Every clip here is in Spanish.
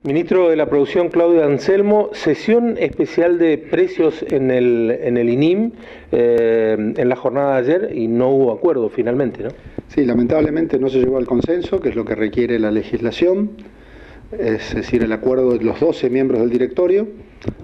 Ministro de la Producción, Claudio Anselmo, sesión especial de precios en el INIM en la jornada de ayer y no hubo acuerdo finalmente, ¿no? Sí, lamentablemente no se llegó al consenso, que es lo que requiere la legislación, es decir, el acuerdo de los 12 miembros del directorio,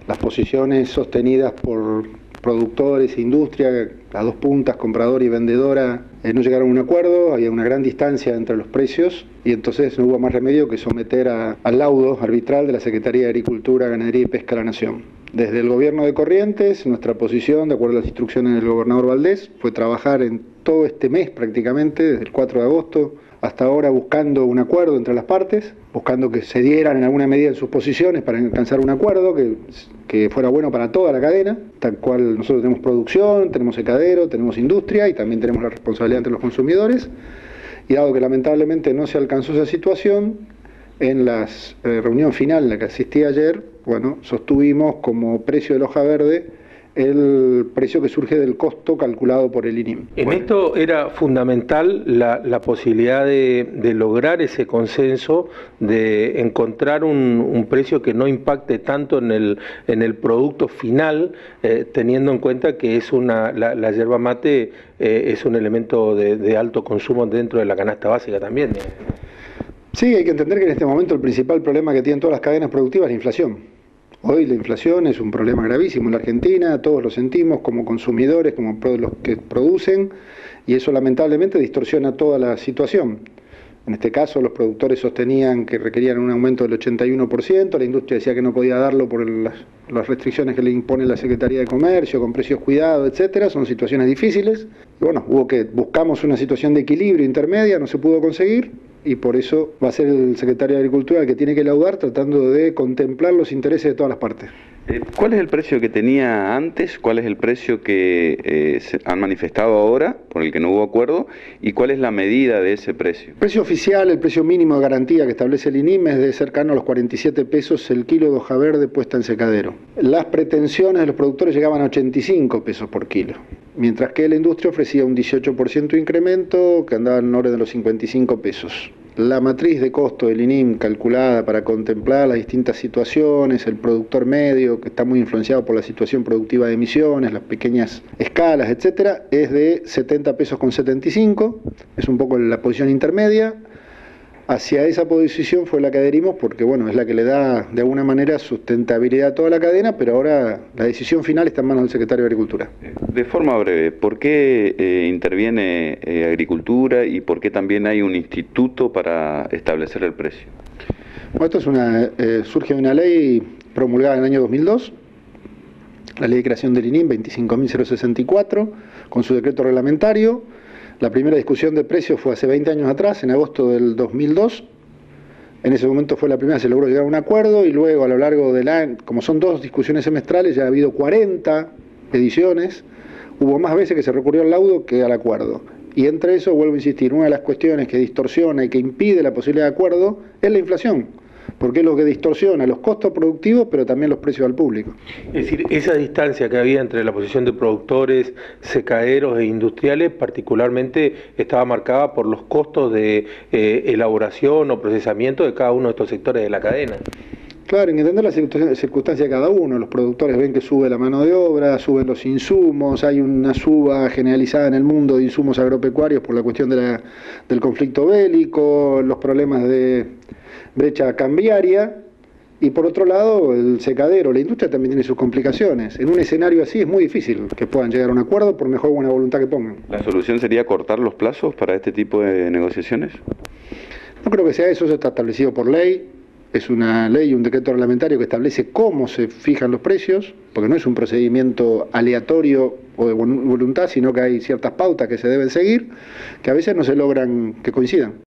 las posiciones sostenidas por productores e industria, las dos puntas, compradora y vendedora, no llegaron a un acuerdo, había una gran distancia entre los precios y entonces no hubo más remedio que someter al laudo arbitral de la Secretaría de Agricultura, Ganadería y Pesca de la Nación. Desde el gobierno de Corrientes, nuestra posición, de acuerdo a las instrucciones del gobernador Valdés, fue trabajar en todo este mes prácticamente, desde el 4 de agosto hasta ahora, buscando un acuerdo entre las partes, buscando que se dieran en alguna medida en sus posiciones para alcanzar un acuerdo que fuera bueno para toda la cadena, tal cual nosotros tenemos producción, tenemos secadero, tenemos industria y también tenemos la responsabilidad entre los consumidores. Y dado que lamentablemente no se alcanzó esa situación, en la reunión final en la que asistí ayer, sostuvimos como precio de hoja verde el precio que surge del costo calculado por el INIM. En esto era fundamental la posibilidad de lograr ese consenso, de encontrar un precio que no impacte tanto en el producto final, teniendo en cuenta que es la yerba mate es un elemento de alto consumo dentro de la canasta básica también. Sí, hay que entender que en este momento el principal problema que tienen todas las cadenas productivas es la inflación. Hoy la inflación es un problema gravísimo en la Argentina, todos lo sentimos como consumidores, como los que producen, y eso lamentablemente distorsiona toda la situación. En este caso los productores sostenían que requerían un aumento del 81%, la industria decía que no podía darlo por las restricciones que le impone la Secretaría de Comercio, con precios cuidados, etcétera. Son situaciones difíciles. Y buscamos una situación de equilibrio intermedia, no se pudo conseguir, y por eso va a ser el secretario de Agricultura el que tiene que laudar tratando de contemplar los intereses de todas las partes. ¿Cuál es el precio que tenía antes? ¿Cuál es el precio que se han manifestado ahora, por el que no hubo acuerdo? ¿Y cuál es la medida de ese precio? El precio oficial, el precio mínimo de garantía que establece el INIM es de cercano a los 47 pesos el kilo de hoja verde puesta en secadero. Las pretensiones de los productores llegaban a 85 pesos por kilo, mientras que la industria ofrecía un 18% de incremento que andaba en orden de los 55 pesos. La matriz de costo del INIM calculada para contemplar las distintas situaciones, el productor medio, que está muy influenciado por la situación productiva de emisiones, las pequeñas escalas, etcétera, es de 70 pesos con 75, es un poco la posición intermedia. Hacia esa posición fue la que adherimos porque es la que le da de alguna manera sustentabilidad a toda la cadena, pero ahora la decisión final está en manos del secretario de Agricultura. De forma breve, ¿por qué interviene Agricultura y por qué también hay un instituto para establecer el precio? Esto surge de una ley promulgada en el año 2002, la ley de creación del INIM 25.064, con su decreto reglamentario. La primera discusión de precios fue hace 20 años atrás, en agosto del 2002. En ese momento fue la primera, se logró llegar a un acuerdo y luego a lo largo del año, como son dos discusiones semestrales, ya ha habido 40 ediciones. Hubo más veces que se recurrió al laudo que al acuerdo. Y entre eso, vuelvo a insistir, una de las cuestiones que distorsiona y que impide la posibilidad de acuerdo es la inflación, porque es lo que distorsiona los costos productivos, pero también los precios al público. Es decir, esa distancia que había entre la posición de productores, secaderos e industriales, particularmente estaba marcada por los costos de elaboración o procesamiento de cada uno de estos sectores de la cadena. Claro, en entender las circunstancias de cada uno. Los productores ven que sube la mano de obra, suben los insumos, hay una suba generalizada en el mundo de insumos agropecuarios por la cuestión del conflicto bélico, los problemas de brecha cambiaria, y por otro lado el secadero, la industria también tiene sus complicaciones. En un escenario así es muy difícil que puedan llegar a un acuerdo por mejor buena voluntad que pongan. ¿La solución sería cortar los plazos para este tipo de negociaciones? No creo que sea eso está establecido por ley. Es una ley, un decreto reglamentario que establece cómo se fijan los precios, porque no es un procedimiento aleatorio o de voluntad, sino que hay ciertas pautas que se deben seguir, que a veces no se logran que coincidan.